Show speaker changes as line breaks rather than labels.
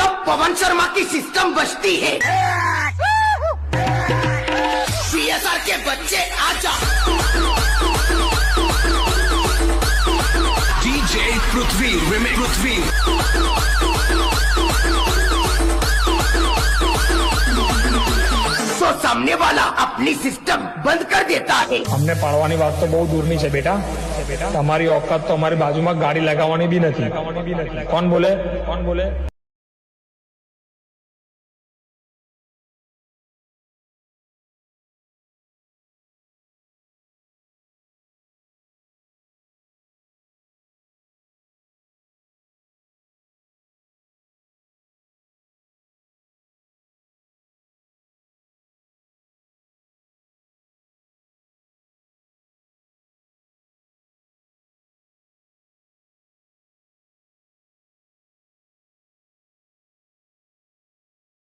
जब पवन शर्मा की सिस्टम बजती है, सीएसआर के बच्चे आजा।
DJ पृथ्वी remix पृथ्वी
तो सामने वाला अपनी सिस्टम बंद कर देता है।
અમને પાડવાની વાત તો બહુ દૂરની છે બેટા. તમારી औकात તો અમારી બાજુમાં ગાડી લગાવવાની બી નથી. કોણ બોલે?